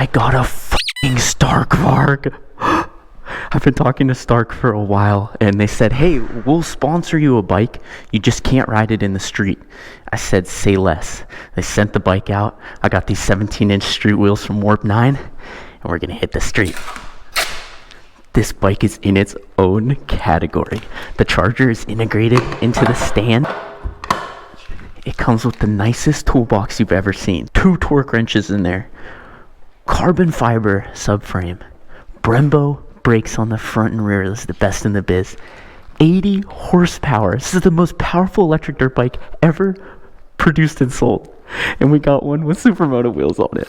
I got a fucking Stark Varg. I've been talking to Stark for a while, and they said, hey, we'll sponsor you a bike. You just can't ride it in the street. I said, say less. They sent the bike out. I got these 17-inch street wheels from Warp 9, and we're going to hit the street. This bike is in its own category. The charger is integrated into the stand. It comes with the nicest toolbox you've ever seen. 2 torque wrenches in there. Carbon fiber subframe. Brembo brakes on the front and rear. This is the best in the biz. 80 horsepower. This is the most powerful electric dirt bike ever produced and sold. And we got one with supermoto wheels on it.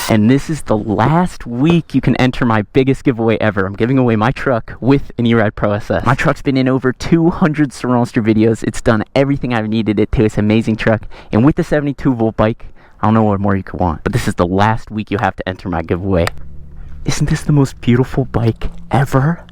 And this is the last week you can enter my biggest giveaway ever. I'm giving away my truck with an E-Ride Pro SS. My truck's been in over 200 Surronster videos. It's done everything I've needed it to. It's an amazing truck. And with the 72-volt bike, I don't know what more you could want. But this is the last week you have to enter my giveaway. Isn't this the most beautiful bike ever?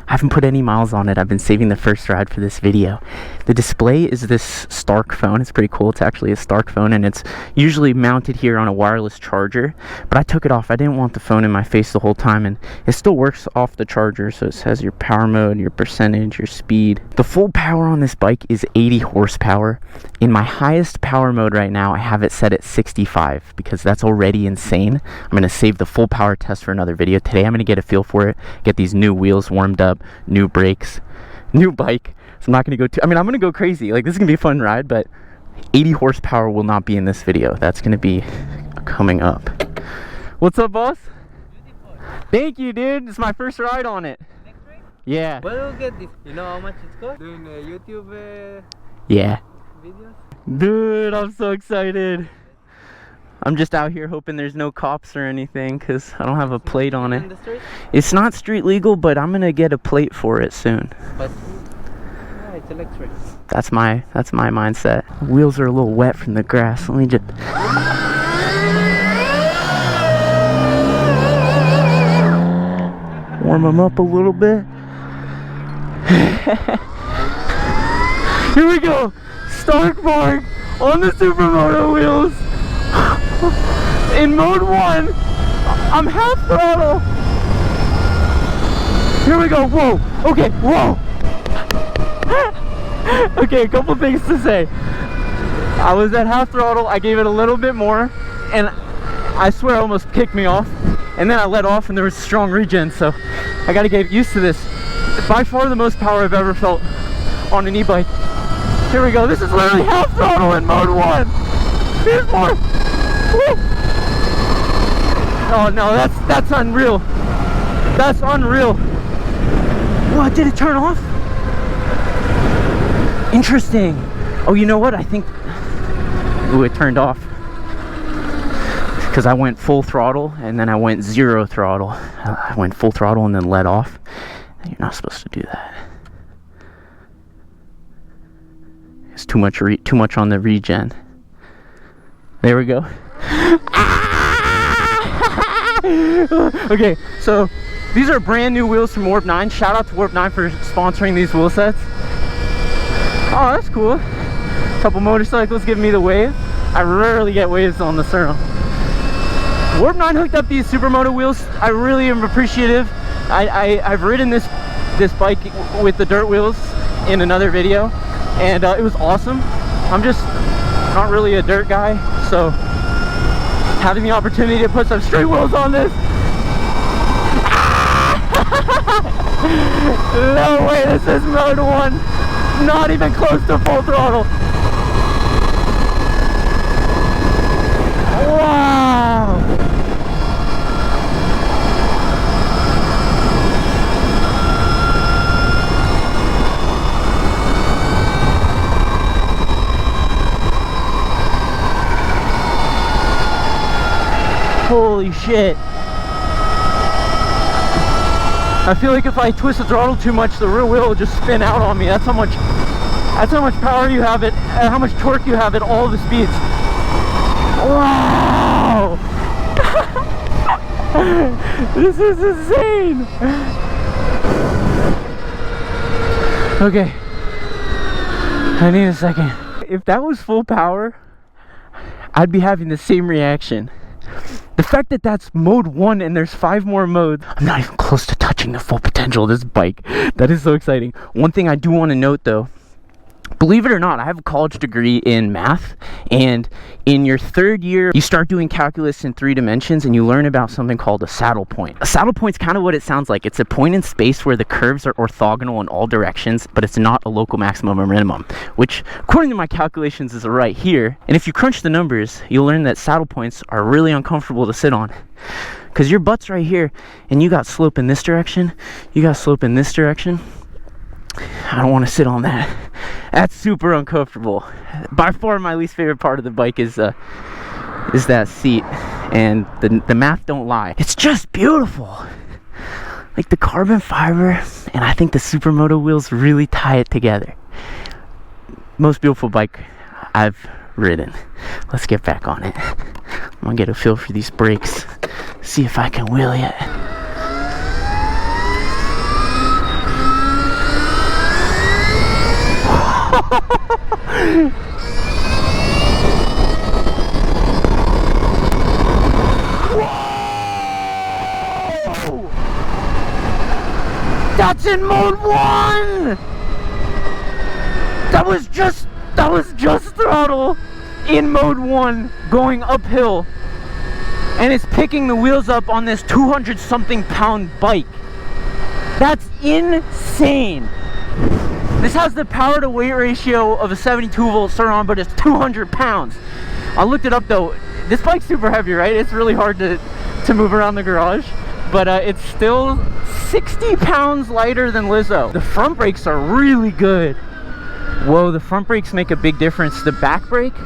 I haven't put any miles on it. I've been saving the first ride for this video. The display is this Stark phone. It's pretty cool. It's actually a Stark phone, and it's usually mounted here on a wireless charger. But I took it off. I didn't want the phone in my face the whole time, and it still works off the charger. So it says your power mode, your percentage, your speed. The full power on this bike is 80 horsepower. In my highest power mode right now, I have it set at 65 because that's already insane. I'm going to save the full power test for another video. Today I'm going to get a feel for it, get these new wheels warmed up, new brakes, new bike. So I'm not going to go I'm going to go crazy. Like, this is going to be a fun ride, but 80 horsepower will not be in this video. That's going to be coming up. What's up, boss? Beautiful. Thank you, dude. It's my first ride on it. Next ride? Yeah. When will get this? You know how much it's cost? Doing YouTube yeah. videos? Dude, I'm so excited. I'm just out here hoping there's no cops or anything because I don't have a plate on it. It's not street legal, but I'm gonna get a plate for it soon. But yeah, it's electric. That's my mindset. Wheels are a little wet from the grass. Let me just warm them up a little bit. Here we go. Stark Varg on the supermoto wheels. In mode 1, I'm half throttle. Here we go. Whoa. Okay. Whoa. Okay, a couple things to say. I was at half throttle. I gave it a little bit more, and I swear it almost kicked me off. And then I let off, and there was strong regen. So I got to get used to this. By far the most power I've ever felt on an e-bike. Here we go. This is literally half throttle in mode 1. Here's more. Woo. Oh no, that's unreal. That's unreal. What, did it turn off? Interesting. Oh, you know what? I think, ooh, it turned off. Because I went full throttle and then I went 0 throttle. I went full throttle and then let off. You're not supposed to do that. It's too much on the regen. There we go. Okay, so these are brand new wheels from Warp 9. Shout out to Warp 9 for sponsoring these wheel sets. Oh, that's cool. Couple motorcycles giving me the wave. I rarely get waves on the Surron. Warp 9 hooked up these supermoto wheels. I really am appreciative. I've ridden this bike with the dirt wheels in another video, and it was awesome. I'm just not really a dirt guy, so having the opportunity to put some street wheels on this. No way, this is mode 1. Not even close to full throttle. Wow. Holy shit. I feel like if I twist the throttle too much, the rear wheel will just spin out on me. That's how much power you have at, and how much torque you have at all the speeds. Wow! This is insane! Okay. I need a second. If that was full power, I'd be having the same reaction. The fact that that's mode 1 and there's 5 more modes, I'm not even close to touching the full potential of this bike. That is so exciting. One thing I do want to note though, believe it or not, I have a college degree in math, and in your 3rd year, you start doing calculus in 3 dimensions, and you learn about something called a saddle point. A saddle point's kind of what it sounds like. It's a point in space where the curves are orthogonal in all directions, but it's not a local maximum or minimum, which, according to my calculations, is right here. And if you crunch the numbers, you'll learn that saddle points are really uncomfortable to sit on, because your butt's right here, and you got slope in this direction, you got slope in this direction. I don't want to sit on that. That's super uncomfortable. By far my least favorite part of the bike is that seat, and the math don't lie. It's just beautiful. Like the carbon fiber, and I think the supermoto wheels really tie it together. Most beautiful bike I've ridden. Let's get back on it. I'm gonna get a feel for these brakes, see if I can wheelie it. Whoa! That's in mode 1. That was just throttle in mode 1 going uphill, and it's picking the wheels up on this 200 something pound bike. That's insane. This has the power to weight ratio of a 72 volt surron, but it's 200 pounds. I looked it up though. This bike's super heavy, right? It's really hard to move around the garage, but it's still 60 pounds lighter than Lizzo. The front brakes are really good. Whoa, the front brakes make a big difference. The back brake,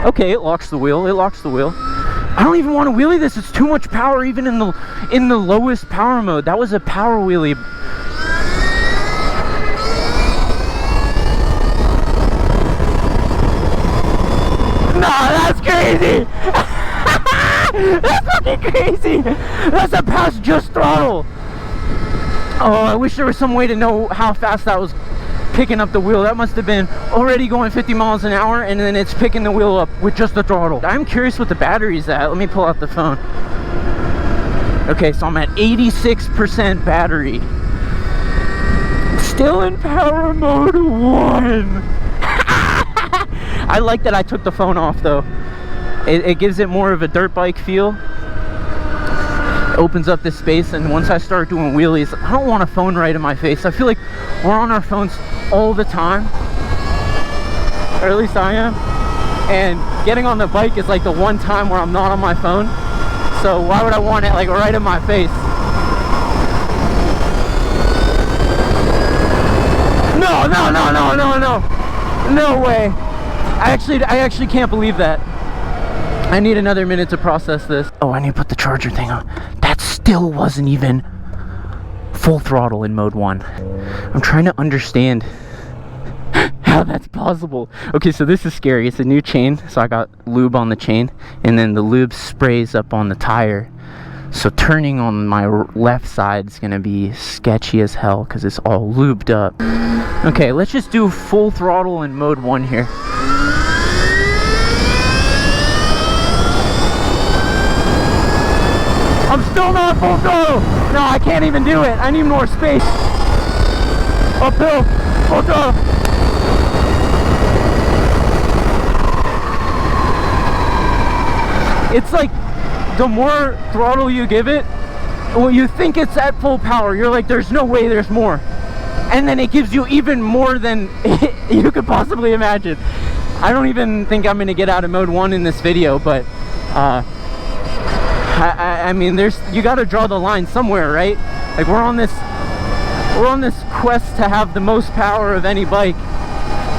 okay, it locks the wheel. It locks the wheel. I don't even want to wheelie this. It's too much power even in the lowest power mode. That was a power wheelie. Nah, that's crazy! That's fucking crazy! That's a pass just throttle! Oh, I wish there was some way to know how fast that was picking up the wheel. That must have been already going 50 miles an hour, and then it's picking the wheel up with just the throttle. I'm curious what the battery's at. Let me pull out the phone. Okay, so I'm at 86% battery. Still in power mode 1. I like that I took the phone off though. It gives it more of a dirt bike feel. It opens up this space, and once I start doing wheelies, I don't want a phone right in my face. I feel like we're on our phones all the time, or at least I am. And getting on the bike is like the one time where I'm not on my phone. So why would I want it like right in my face? No, no, no, no, no, no. No way. I actually can't believe that. I need another minute to process this. Oh, I need to put the charger thing on. That still wasn't even full throttle in mode 1. I'm trying to understand how that's possible. Okay, so this is scary. It's a new chain, so I got lube on the chain, and then the lube sprays up on the tire. So turning on my left side is gonna be sketchy as hell because it's all lubed up. Okay, let's just do full throttle in mode 1 here. I'm still not full throttle. No, I can't even do it. I need more space. Uphill, full throttle. It's like the more throttle you give it, well, you think it's at full power. You're like, there's no way there's more. And then it gives you even more than you could possibly imagine. I don't even think I'm gonna get out of mode 1 in this video, but I mean, you gotta draw the line somewhere, right? Like we're on this quest to have the most power of any bike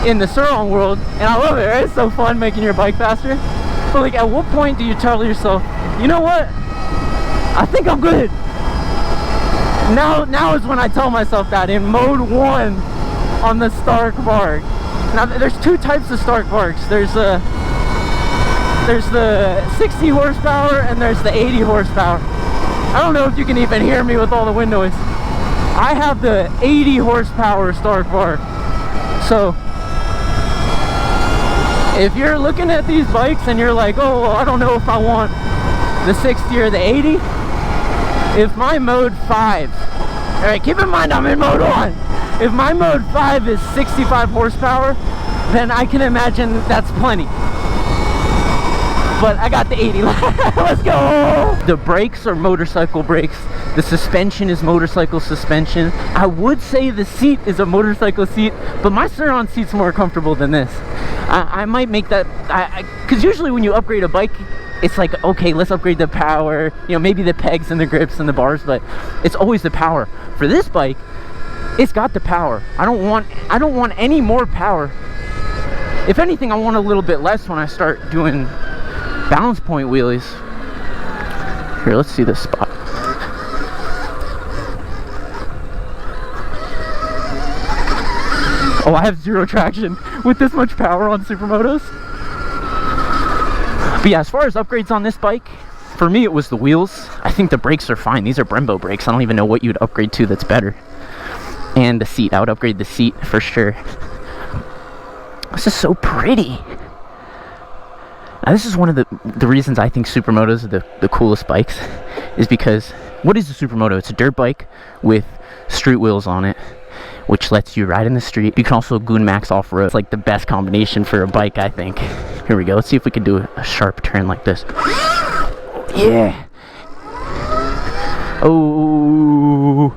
in the surron world, and I love it, right? It's so fun making your bike faster. But like, at what point do you tell yourself, you know what? I think I'm good. Now is when I tell myself that in mode 1 on the Stark Varg. Now there's 2 types of Stark Vargs. There's the 60 horsepower and there's the 80 horsepower. I don't know if you can even hear me with all the wind noise. I have the 80 horsepower Stark Varg. So If you're looking at these bikes and you're like, oh, well, I don't know if I want the 60 or the 80, if my mode 5, all right, keep in mind I'm in mode 1. If my mode 5 is 65 horsepower, then I can imagine that's plenty. But I got the 80. Let's go. The brakes are motorcycle brakes. The suspension is motorcycle suspension. I would say the seat is a motorcycle seat, but my Surron seat's more comfortable than this. I might make that, because usually when you upgrade a bike, it's like, okay, let's upgrade the power, you know, maybe the pegs and the grips and the bars, but it's always the power. For this bike, it's got the power. I don't want any more power. If anything, I want a little bit less when I start doing balance point wheelies. Here, let's see this spot. Oh, I have zero traction with this much power on supermotos. But yeah, as far as upgrades on this bike, for me it was the wheels. I think the brakes are fine. These are Brembo brakes. I don't even know what you'd upgrade to that's better. And the seat, I would upgrade the seat for sure. This is so pretty. Now this is one of the reasons I think supermotos are the coolest bikes, is because, what is a supermoto? It's a dirt bike with street wheels on it, which lets you ride in the street. You can also goon max off-road. It's like the best combination for a bike, I think. Here we go. Let's see if we can do a sharp turn like this. Yeah. Oh.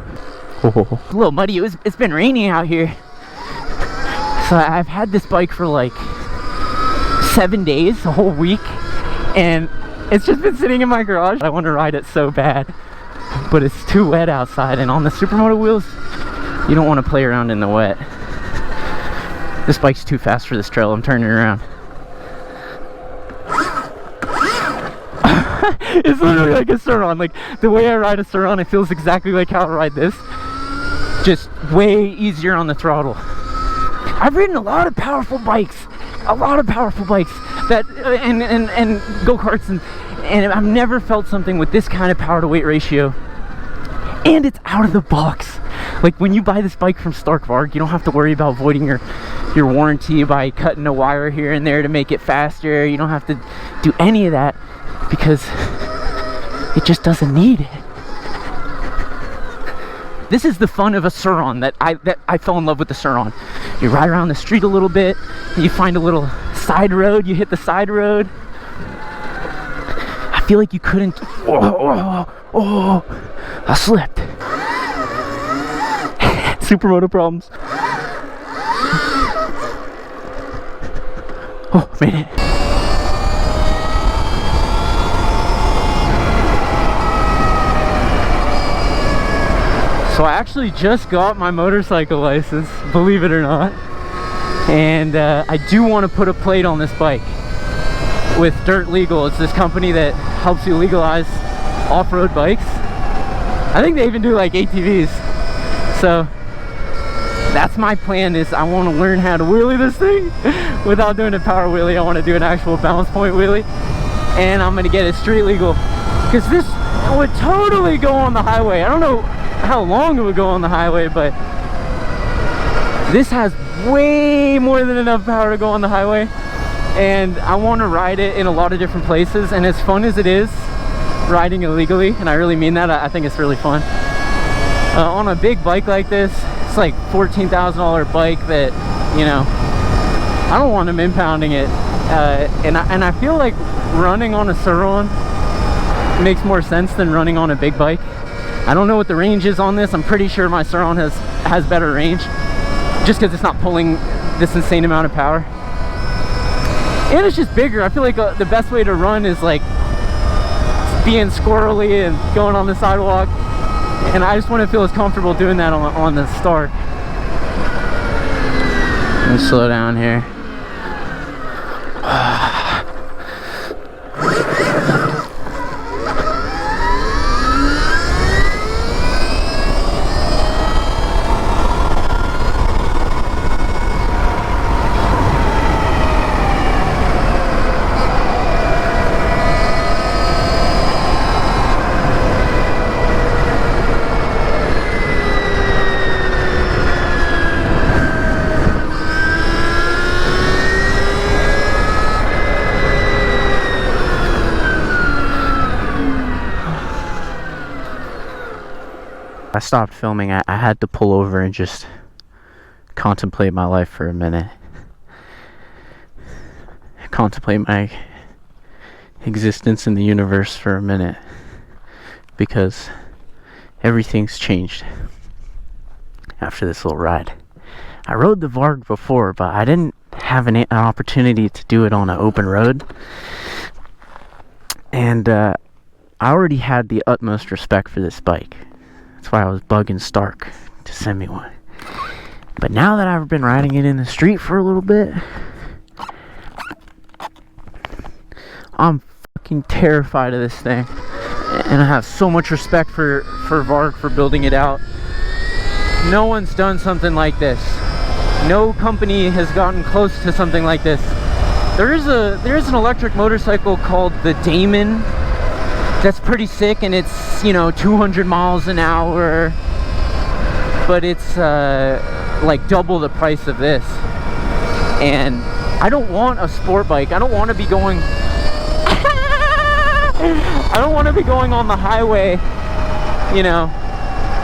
Oh. A little muddy. It's been raining out here. So I've had this bike for like 7 days, a whole week, and it's just been sitting in my garage. I want to ride it so bad, but it's too wet outside, and on the supermoto wheels, you don't want to play around in the wet. This bike's too fast for this trail. I'm turning around. It's literally like a surron. Like, the way I ride a surron, it feels exactly like how I ride this. Just way easier on the throttle. I've ridden a lot of powerful bikes. That and go-karts, and I've never felt something with this kind of power to weight ratio. And it's out of the box. Like, when you buy this bike from Stark Varg, you don't have to worry about voiding your warranty by cutting a wire here and there to make it faster. You don't have to do any of that because it just doesn't need it. This is the fun of a surron that I fell in love with the surron. You ride around the street a little bit, you find a little side road, you hit the side road. I feel like you couldn't. Oh, I slipped. Supermoto problems. Oh, made it. So I actually just got my motorcycle license, believe it or not. And I do want to put a plate on this bike with Dirt Legal. It's this company that helps you legalize off-road bikes. I think they even do like ATVs. So that's my plan, is I want to learn how to wheelie this thing without doing a power wheelie. I want to do an actual balance point wheelie, and I'm going to get it street legal, because this would totally go on the highway. I don't know how long it would go on the highway, but this has way more than enough power to go on the highway, and I want to ride it in a lot of different places. And as fun as it is riding illegally, and I really mean that, I think it's really fun. On a big bike like this, it's like $14,000 bike that, you know, I don't want them impounding it, and I feel like running on a surron makes more sense than running on a big bike. I don't know what the range is on this. I'm pretty sure my surron has better range, just because it's not pulling this insane amount of power, and it's just bigger. I feel like the best way to run is like being squirrely and going on the sidewalk, and I just want to feel as comfortable doing that on the Stark. Let me slow down here. I stopped filming. I had to pull over and just contemplate my life for a minute. Contemplate my existence in the universe for a minute. Because everything's changed after this little ride. I rode the Varg before, but I didn't have an opportunity to do it on an open road. And I already had the utmost respect for this bike. That's why I was bugging Stark to send me one. But now that I've been riding it in the street for a little bit, I'm fucking terrified of this thing. And I have so much respect for Varg for building it out. No one's done something like this. No company has gotten close to something like this. There is an electric motorcycle called the Damon that's pretty sick, and it's, you know, 200 miles an hour, but it's like double the price of this. And I don't want a sport bike. I don't want to be going I don't want to be going on the highway, you know,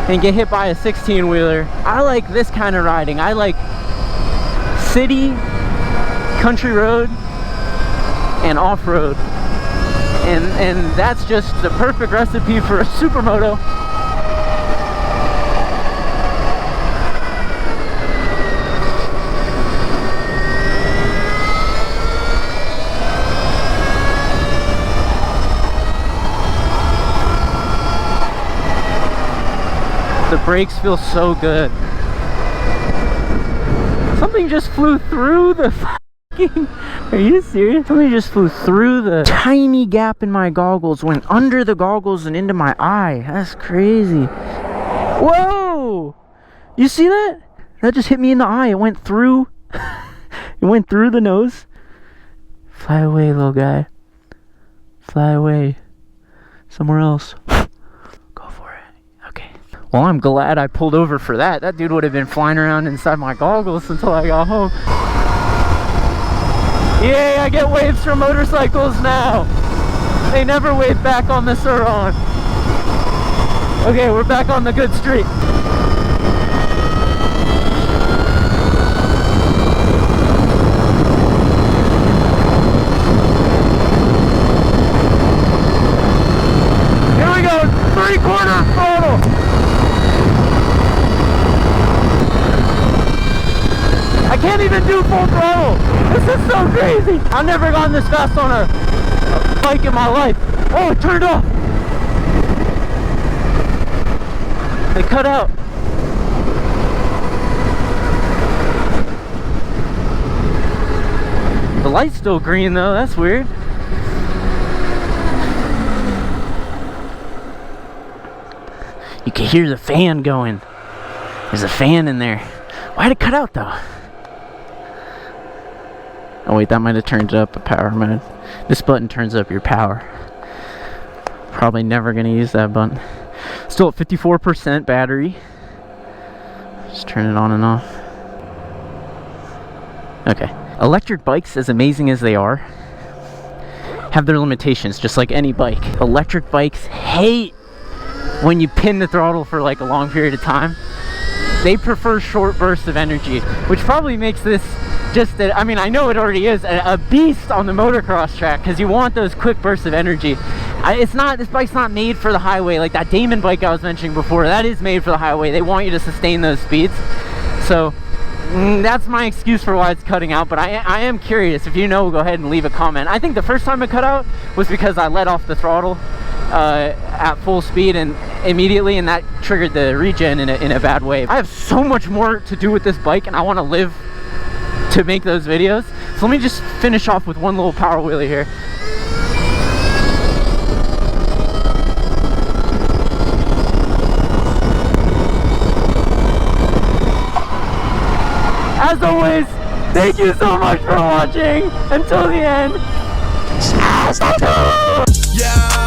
and get hit by a 16-wheeler. I like this kind of riding. I like city, country road, and off-road. And that's just the perfect recipe for a supermoto. The brakes feel so good. Something just flew through the fucking... Are you serious? Something just flew through the tiny gap in my goggles, went under the goggles and into my eye. That's crazy. Whoa! You see that? That just hit me in the eye. It went through... It went through the nose. Fly away, little guy. Fly away. Somewhere else. Well, I'm glad I pulled over for that. That dude would have been flying around inside my goggles until I got home. Yay, I get waves from motorcycles now. They never wave back on the surron. Okay, we're back on the good street. Here we go, 3/4 throttle. I can't even do full throttle. This is so crazy. I've never gone this fast on a bike in my life. Oh, it turned off. They cut out. The light's still green though. That's weird. You can hear the fan going. There's a fan in there. Why'd it cut out though? Oh wait, that might have turned up a power mode. This button turns up your power. Probably never gonna use that button. Still at 54% battery. Just turn it on and off. Okay. Electric bikes, as amazing as they are, have their limitations, just like any bike. Electric bikes hate when you pin the throttle for like a long period of time. They prefer short bursts of energy, which probably makes this just that, I mean, I know it already is a beast on the motocross track, because you want those quick bursts of energy. This bike's not made for the highway. Like that Damon bike I was mentioning before, that is made for the highway. They want you to sustain those speeds. So that's my excuse for why it's cutting out. But I am curious. If you know, go ahead and leave a comment. I think the first time it cut out was because I let off the throttle at full speed and immediately, and that triggered the regen in a bad way. I have so much more to do with this bike, and I want to live to make those videos. So let me just finish off with one little power wheelie here. As always, thank you so much for watching. Until the end. Yeah.